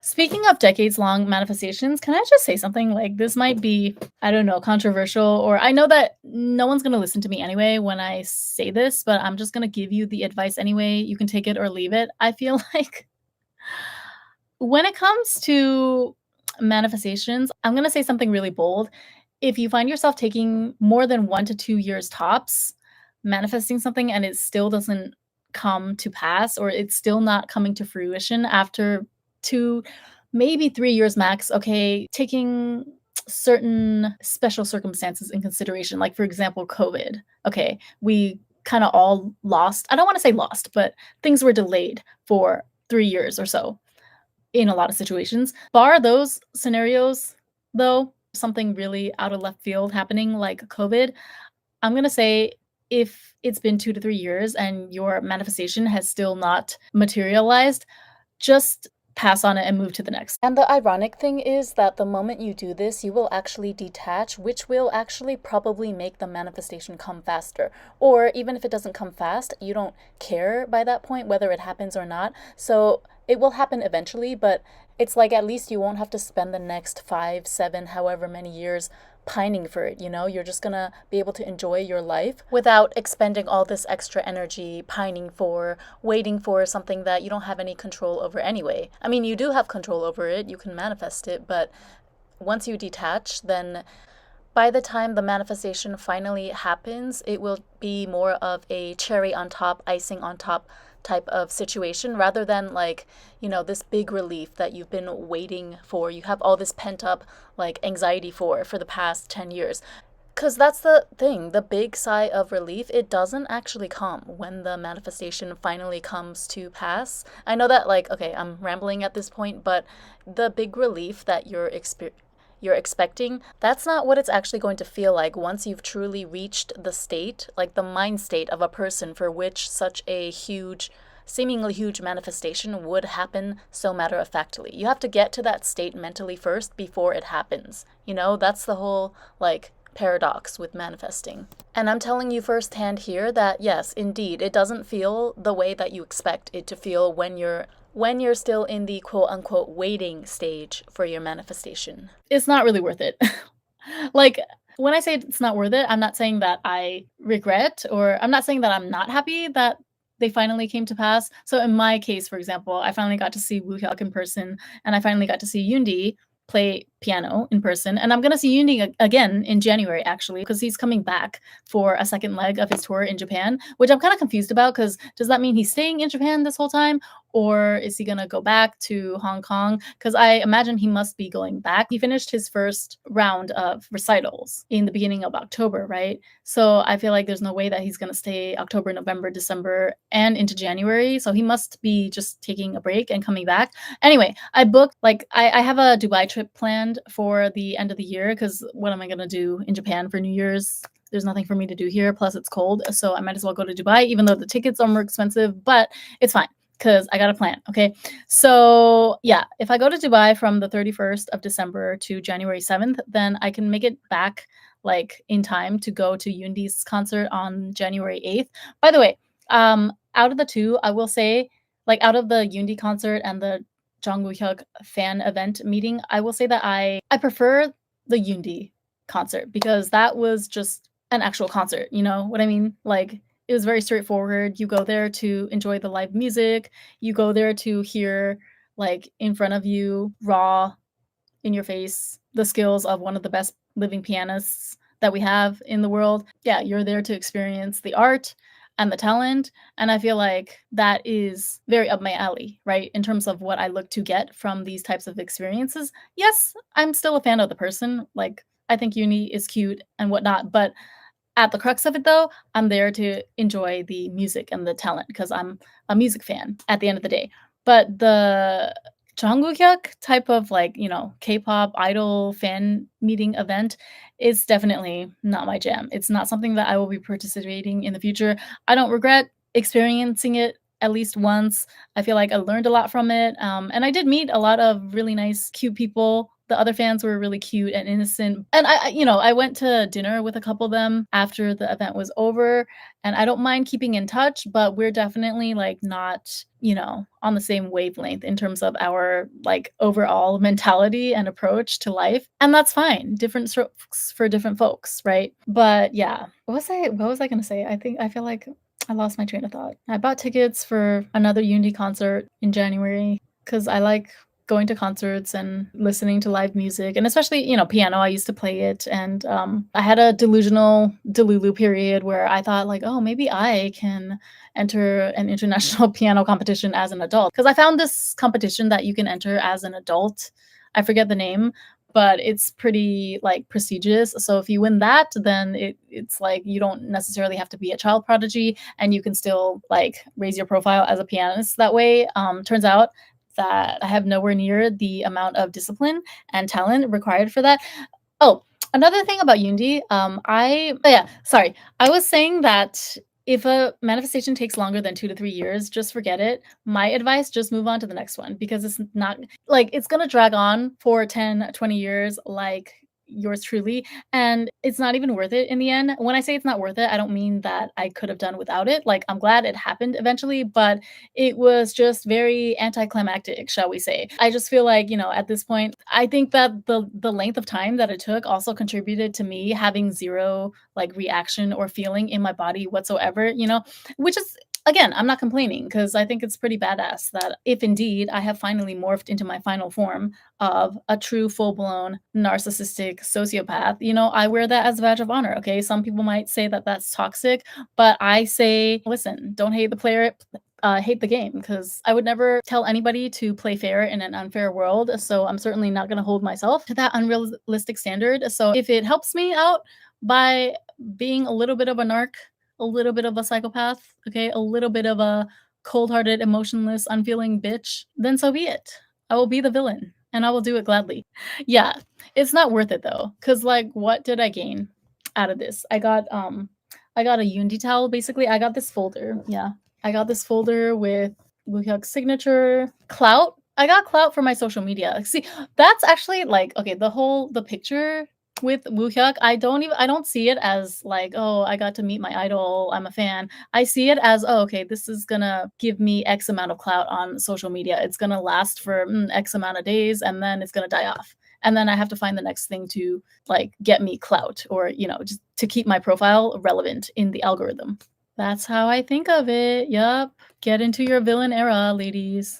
Speaking of decades-long manifestations, can I just say something? Like, this might be, I don't know, controversial, or I know that no one's gonna listen to me anyway when I say this, but I'm just gonna give you the advice anyway. You can take it or leave it. I feel like when it comes to manifestations, I'm gonna say something really bold. If you find yourself taking more than 1 to 2 years tops manifesting something and it still doesn't come to pass, or it's still not coming to fruition after 2, maybe 3 years max, okay, taking certain special circumstances in consideration, like, for example, COVID. Okay, we kinda all lost, I don't wanna say lost, but things were delayed for 3 years or so in a lot of situations. Bar those scenarios, though, something really out of left field happening like COVID, I'm gonna say if it's been 2 to 3 years and your manifestation has still not materialized, just pass on it and move to the next. And the ironic thing is that the moment you do this, you will actually detach, which will actually probably make the manifestation come faster. Or even if it doesn't come fast, you don't care by that point whether it happens or not. So it will happen eventually, but it's like at least you won't have to spend the next 5, 7, however many years pining for it, you know? You're just gonna be able to enjoy your life without expending all this extra energy pining for, waiting for something that you don't have any control over anyway. I mean, you do have control over it, you can manifest it, but once you detach, then by the time the manifestation finally happens, it will be more of a cherry on top, icing on top type of situation rather than like, this big relief that you've been waiting for. You have all this pent up like anxiety for the past 10 years. Because that's the thing, the big sigh of relief, it doesn't actually come when the manifestation finally comes to pass. I know that, like, okay, I'm rambling at this point, but the big relief that you're expecting, that's not what it's actually going to feel like once you've truly reached the state, like the mind state of a person for which such a huge, seemingly huge manifestation would happen so matter of factly. You have to get to that state mentally first before it happens. That's the whole, like, paradox with manifesting. And I'm telling you firsthand here that yes, indeed, it doesn't feel the way that you expect it to feel when you're still in the quote unquote waiting stage for your manifestation. It's not really worth it. Like, when I say it's not worth it, I'm not saying that I regret, or I'm not saying that I'm not happy that they finally came to pass. So in my case, for example, I finally got to see Woo Hyuk in person, and I finally got to see Yoongi play piano in person, and I'm gonna see Yoongi again in January actually, because he's coming back for a second leg of his tour in Japan, which I'm kind of confused about. Because does that mean he's staying in Japan this whole time, or is he gonna go back to Hong Kong? Because I imagine he must be going back. He finished his first round of recitals in the beginning of October, right? So I feel like there's no way that he's gonna stay October, November, December, and into January. So he must be just taking a break and coming back. Anyway, I booked, like, I have a Dubai trip planned for the end of the year, because what am I gonna do in Japan for New Year's? There's nothing for me to do here. Plus, it's cold, so I might as well go to Dubai, even though the tickets are more expensive. But it's fine because I got a plan. Okay, so yeah, if I go to Dubai from the 31st of December to January 7th, then I can make it back like in time to go to Yoondi's concert on January 8th. By the way, out of the two, I will say, like, out of the Yoongi concert and the Jung Woo Hyuk fan event meeting, I will say that I prefer the Yoongi concert, because that was just an actual concert. You know what I mean? Like, it was very straightforward. You go there to enjoy the live music. You go there to hear, like, in front of you, raw, in your face, the skills of one of the best living pianists that we have in the world. Yeah, you're there to experience the art and the talent. And I feel like that is very up my alley, right? In terms of what I look to get from these types of experiences. Yes, I'm still a fan of the person. Like, I think Uni is cute and whatnot, but at the crux of it, though, I'm there to enjoy the music and the talent, because I'm a music fan at the end of the day. But the Jungkook type of, like, K-pop idol fan meeting event is definitely not my jam. It's not something that I will be participating in the future. I don't regret experiencing it at least once. I feel like I learned a lot from it, and I did meet a lot of really nice, cute people The other fans were really cute and innocent, and I went to dinner with a couple of them after the event was over, and I don't mind keeping in touch, but we're definitely, like, not, on the same wavelength in terms of our, like, overall mentality and approach to life, and that's fine. Different strokes for different folks, right? But yeah, what was I gonna say? I feel like I lost my train of thought. I bought tickets for another Unity concert in January because I like going to concerts and listening to live music, and especially, piano. I used to play it, and I had a delusional Delulu period where I thought, like, oh, maybe I can enter an international piano competition as an adult. Because I found this competition that you can enter as an adult. I forget the name, but it's pretty, like, prestigious. So if you win that, then it's like you don't necessarily have to be a child prodigy, and you can still, like, raise your profile as a pianist that way. Turns out that I have nowhere near the amount of discipline and talent required for that. Oh, another thing about Unity, oh yeah, sorry. I was saying that if a manifestation takes longer than 2 to 3 years, just forget it. My advice, just move on to the next one because it's not like, it's gonna drag on for 10, 20 years like yours truly, and it's not even worth it in the end. When I say it's not worth it, I don't mean that I could have done without it. Like, I'm glad it happened eventually, but it was just very anticlimactic, shall we say. I just feel like, at this point, I think that the length of time that it took also contributed to me having zero, like, reaction or feeling in my body whatsoever, which is, again, I'm not complaining because I think it's pretty badass that if indeed I have finally morphed into my final form of a true full-blown narcissistic sociopath, I wear that as a badge of honor, okay? Some people might say that that's toxic, but I say, listen, don't hate the player, hate the game, because I would never tell anybody to play fair in an unfair world. So I'm certainly not going to hold myself to that unrealistic standard. So if it helps me out by being a little bit of a narc, a little bit of a psychopath, okay, a little bit of a cold-hearted, emotionless, unfeeling bitch, then so be it. I will be the villain, and I will do it gladly. Yeah, it's not worth it though, because, like, what did I gain out of this? I got a Unity towel. Basically, I got this folder. Yeah, I got this folder with Wuhyuk's signature, clout. I got clout for my social media. See, that's actually, like, okay, the picture with Woohyuk, I don't see it as like, oh, I got to meet my idol, I'm a fan. I see it as, oh, okay, this is gonna give me X amount of clout on social media. It's gonna last for X amount of days, and then it's gonna die off. And then I have to find the next thing to, like, get me clout, or, just to keep my profile relevant in the algorithm. That's how I think of it. Yup. Get into your villain era, ladies.